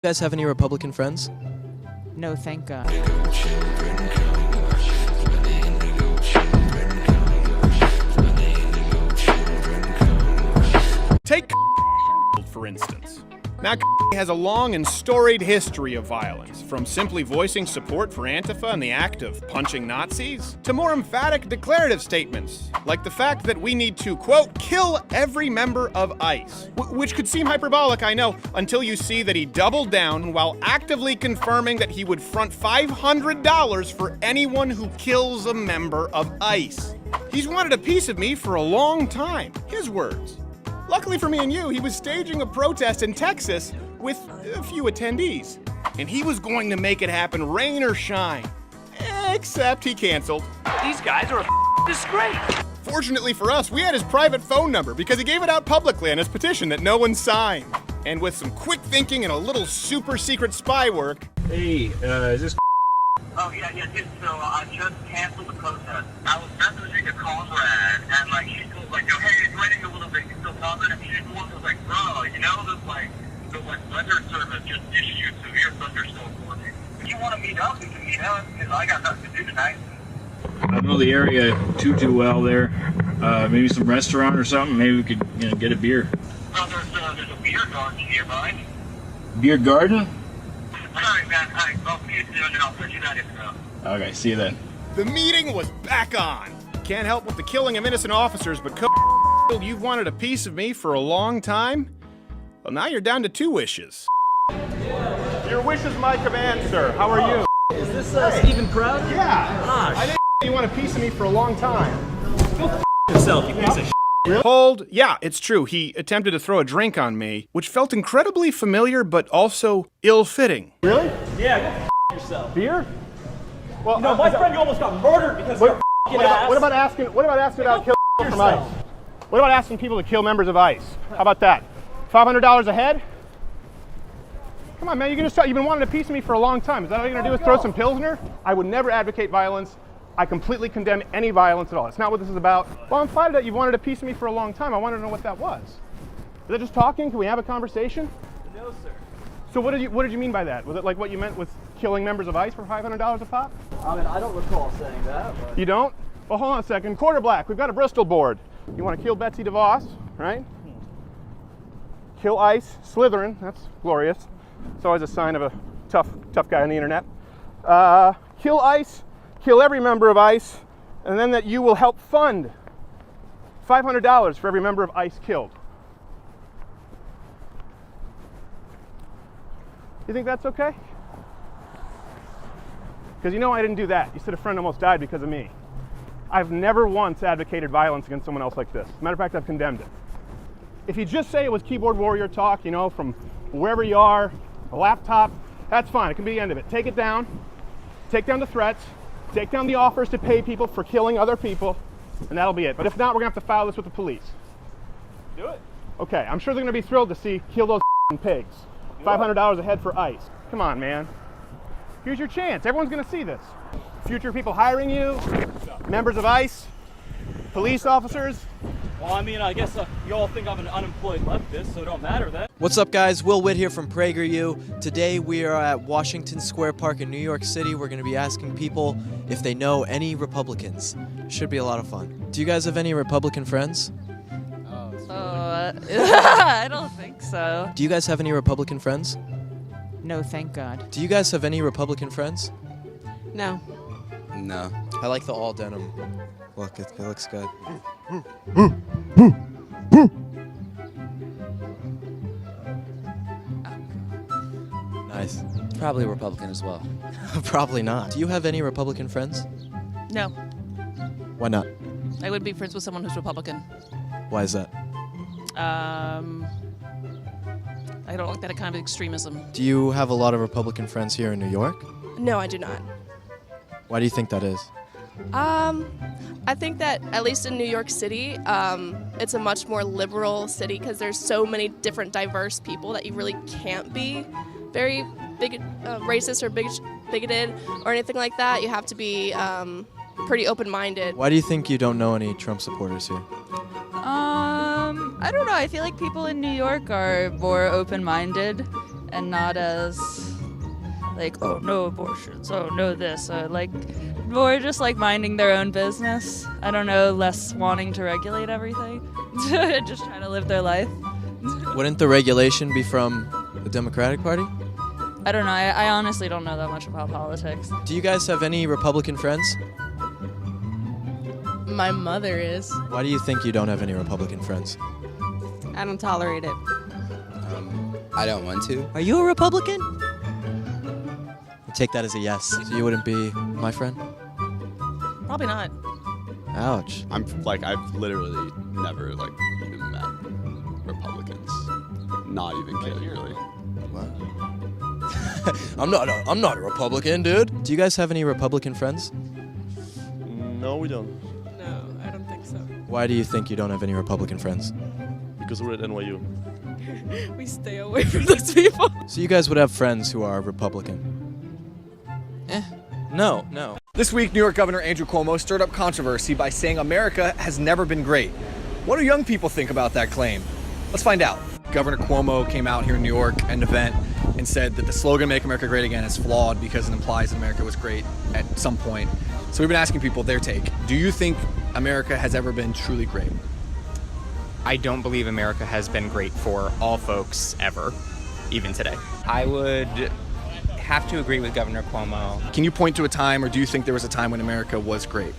You guys have any Republican friends? No, thank God. Take for instance. Now, has a long and storied history of violence, from simply voicing support for Antifa and the act of punching Nazis, to more emphatic declarative statements, like the fact that we need to, quote, kill every member of ICE. Which could seem hyperbolic, I know, until you see that he doubled down while actively confirming that he would front $500 for anyone who kills a member of ICE. He's wanted a piece of me for a long time. His words. Luckily for me and you, he was staging a protest in Texas with a few attendees. And he was going to make it happen rain or shine. Except he canceled. These guys are a disgrace. Fortunately for us, we had his private phone number because he gave it out publicly on his petition that no one signed. And with some quick thinking and a little super secret spy work. Hey, is this Oh, yeah, dude, so I just canceled the protest. I was messaging a comrade, and, like, she was like, hey, it's raining a little bit, you still coming? And she was like, bro, you know, the weather service just issued severe thunderstorm warning. If you want to meet up, we can meet up, because I got nothing to do tonight. I know the area too well there. Maybe some restaurant or something. Maybe we could, get a beer. Oh, there's a beer garden nearby. Beer garden? Alright, man, I'll see you soon, and I'll send you that info. Okay, see you then. The meeting was back on. Can't help with the killing of innocent officers, but you've wanted a piece of me for a long time? Well, now you're down to 2 wishes. Your wish is my command, sir. How are you? Is this Stephen Crowder? Yeah. Gosh. I think you want a piece of me for a long time. Go f*** yourself, you piece of shit. Hold. Yeah, it's true. He attempted to throw a drink on me, which felt incredibly familiar, but also ill-fitting. Really? Yeah, go f*** yourself. Beer? Well, my friend, you almost got murdered because of your f***ing ass. What about asking about kill people from ICE? What about asking people to kill members of ICE? How about that? $500 a head? Come on, man, you've been wanting a piece of me for a long time. Is that all you're gonna do is throw some Pilsner? I would never advocate violence. I completely condemn any violence at all. It's not what this is about. Well, I'm flattered that you've wanted a piece of me for a long time. I wanted to know what that was. Is that just talking? Can we have a conversation? No, sir. So what did you mean by that? Was it like what you meant with killing members of ICE for $500 a pop? I mean, I don't recall saying that, but... You don't? Well, hold on a second. Quarter black, we've got a Bristol board. You want to kill Betsy DeVos, right? Kill ICE, Slytherin, that's glorious. It's always a sign of a tough guy on the internet. Kill ICE, kill every member of ICE, and then that you will help fund $500 for every member of ICE killed. You think that's okay? Because you know I didn't do that. You said a friend almost died because of me. I've never once advocated violence against someone else like this. As a matter of fact, I've condemned it. If you just say it was keyboard warrior talk, from wherever you are, a laptop, that's fine. It can be the end of it. Take it down. Take down the threats. Take down the offers to pay people for killing other people, and that'll be it. But if not, we're going to have to file this with the police. Do it. Okay, I'm sure they're going to be thrilled to see kill those pigs. $500 a head for ICE. Come on, man. Here's your chance. Everyone's going to see this. Future people hiring you, members of ICE, police officers. Well, I mean, I guess you all think I'm an unemployed leftist, so it don't matter then. What's up, guys? Will Witt here from PagerU. Today we are at Washington Square Park in New York City. We're going to be asking people if they know any Republicans. Should be a lot of fun. Do you guys have any Republican friends? I don't think so. Do you guys have any Republican friends? No, thank God. Do you guys have any Republican friends? No. No. I like the all denim look. It looks good. Nice. Probably Republican as well. Probably not. Do you have any Republican friends? No. Why not? I would be friends with someone who's Republican. Why is that? I don't like that kind of extremism. Do you have a lot of Republican friends here in New York? No, I do not. Why do you think that is? I think that at least in New York City, it's a much more liberal city because there's so many different diverse people that you really can't be very racist or bigoted or anything like that. You have to be pretty open-minded. Why do you think you don't know any Trump supporters here? I don't know. I feel like people in New York are more open-minded and not as like, oh no abortions, oh no this, like more just like minding their own business. I don't know, less wanting to regulate everything, just trying to live their life. Wouldn't the regulation be from the Democratic Party? I don't know, I honestly don't know that much about politics. Do you guys have any Republican friends? My mother is. Why do you think you don't have any Republican friends? I don't tolerate it. I don't want to. Are you a Republican? I take that as a yes. So you wouldn't be my friend? Probably not. Ouch. I've literally never even met Republicans. Not even kidding, really. I'm not a Republican, dude. Do you guys have any Republican friends? No, we don't. No, I don't think so. Why do you think you don't have any Republican friends? Because we're at NYU. We stay away from those people. So you guys would have friends who are Republican? No. This week, New York Governor Andrew Cuomo stirred up controversy by saying America has never been great. What do young people think about that claim? Let's find out. Governor Cuomo came out here in New York at an event and said that the slogan "Make America Great Again" is flawed because it implies that America was great at some point. So we've been asking people their take. Do you think America has ever been truly great? I don't believe America has been great for all folks ever, even today. I would have to agree with Governor Cuomo. Can you point to a time, or do you think there was a time when America was great?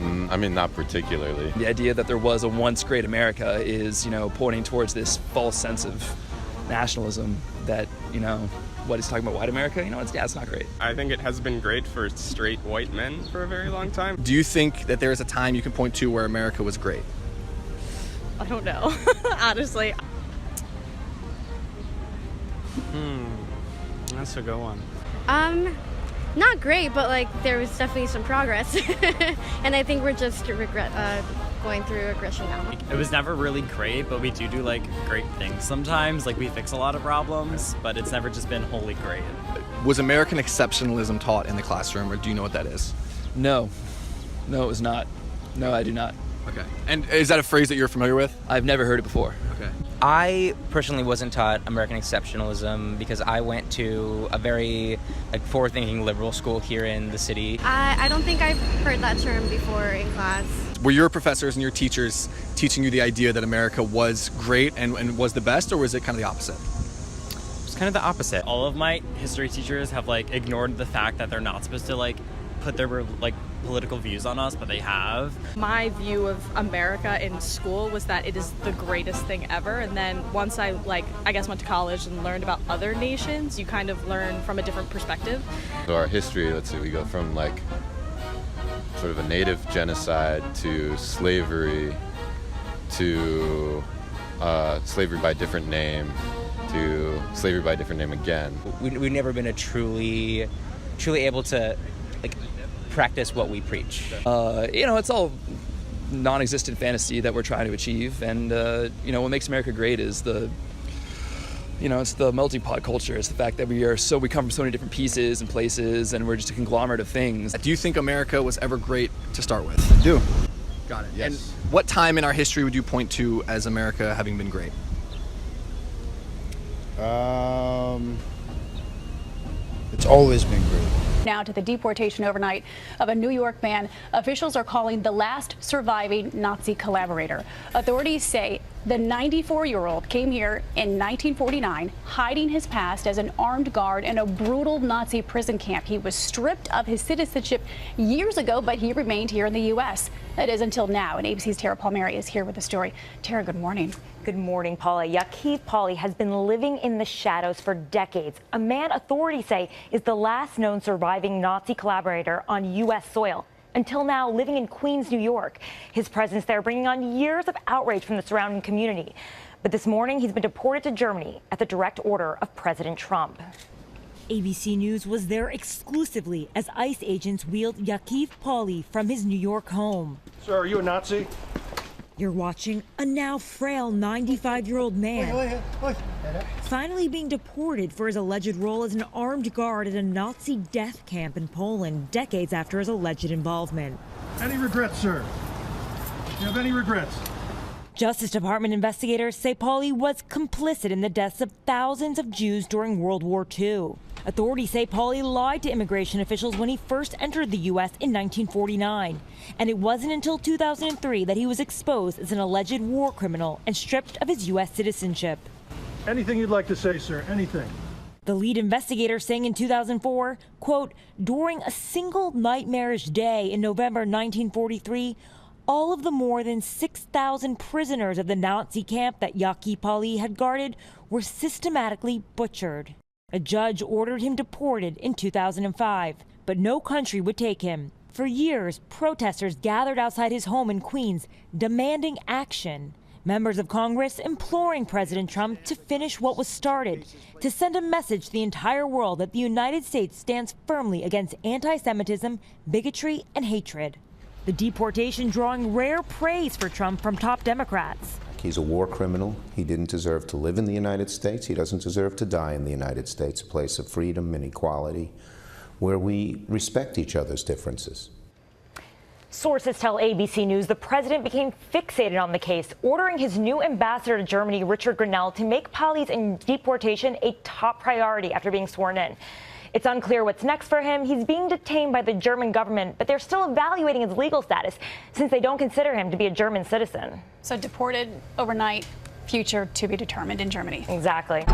Not particularly. The idea that there was a once great America is, pointing towards this false sense of nationalism that, what he's talking about white America, it's not great. I think it has been great for straight white men for a very long time. Do you think that there is a time you can point to where America was great? I don't know, honestly. That's a good one. Not great, but there was definitely some progress. And I think we're just going through regression now. It was never really great, but we do great things sometimes. We fix a lot of problems, but it's never just been wholly great. Was American exceptionalism taught in the classroom, or do you know what that is? No, it was not. No, I do not. Okay. And is that a phrase that you're familiar with? I've never heard it before. Okay. I personally wasn't taught American exceptionalism because I went to a very forward-thinking liberal school here in the city. I don't think I've heard that term before in class. Were your professors and your teachers teaching you the idea that America was great and was the best, or was it kind of the opposite? It's kind of the opposite. All of my history teachers have ignored the fact that they're not supposed to put their political views on us, but they have. My view of America in school was that it is the greatest thing ever, and then once I went to college and learned about other nations, you kind of learn from a different perspective. So our history, let's see, we go from sort of a native genocide to slavery to slavery by different name to slavery by different name again. We've never been truly able to practice what we preach. It's all non-existent fantasy that we're trying to achieve, and what makes America great is it's the melting pot culture. It's the fact that we come from so many different pieces and places, and we're just a conglomerate of things. Do you think America was ever great to start with? I do. Got it. Yes. And what time in our history would you point to as America having been great? It's always been great. Now to the deportation overnight of a New York man officials are calling the last surviving Nazi collaborator. Authorities say the 94-year-old came here in 1949, hiding his past as an armed guard in a brutal Nazi prison camp. He was stripped of his citizenship years ago, but he remained here in the U.S. That is until now. And ABC's Tara Palmieri is here with the story. Tara, good morning. Good morning, Paula. Ya'Keev Pauly has been living in the shadows for decades. A man authorities say is the last known surviving Nazi collaborator on U.S. soil. Until now, living in Queens, New York. His presence there bringing on years of outrage from the surrounding community. But this morning, he's been deported to Germany at the direct order of President Trump. ABC News was there exclusively as ICE agents wheeled Ya'Keev Pauly from his New York home. Sir, are you a Nazi? You're watching a now frail 95-year-old man finally being deported for his alleged role as an armed guard at a Nazi death camp in Poland decades after his alleged involvement. Any regrets, sir? Do you have any regrets? Justice Department investigators say Pauly was complicit in the deaths of thousands of Jews during World War II. Authorities say Pauly lied to immigration officials when he first entered the U.S. in 1949. And it wasn't until 2003 that he was exposed as an alleged war criminal and stripped of his U.S. citizenship. Anything you'd like to say, sir? Anything? The lead investigator saying in 2004, quote, during a single nightmarish day in November 1943, all of the more than 6,000 prisoners of the Nazi camp that Yaki Pauly had guarded were systematically butchered. A judge ordered him deported in 2005, but no country would take him. For years, protesters gathered outside his home in Queens, demanding action. Members of Congress imploring President Trump to finish what was started, to send a message to the entire world that the United States stands firmly against anti-Semitism, bigotry, and hatred. The deportation drawing rare praise for Trump from top Democrats. He's a war criminal. He didn't deserve to live in the United States. He doesn't deserve to die in the United States, a place of freedom and equality, where we respect each other's differences. Sources tell ABC News the president became fixated on the case, ordering his new ambassador to Germany, Richard Grenell, to make Pauly's deportation a top priority after being sworn in. It's unclear what's next for him. He's being detained by the German government, but they're still evaluating his legal status since they don't consider him to be a German citizen. So deported overnight, future to be determined in Germany. Exactly.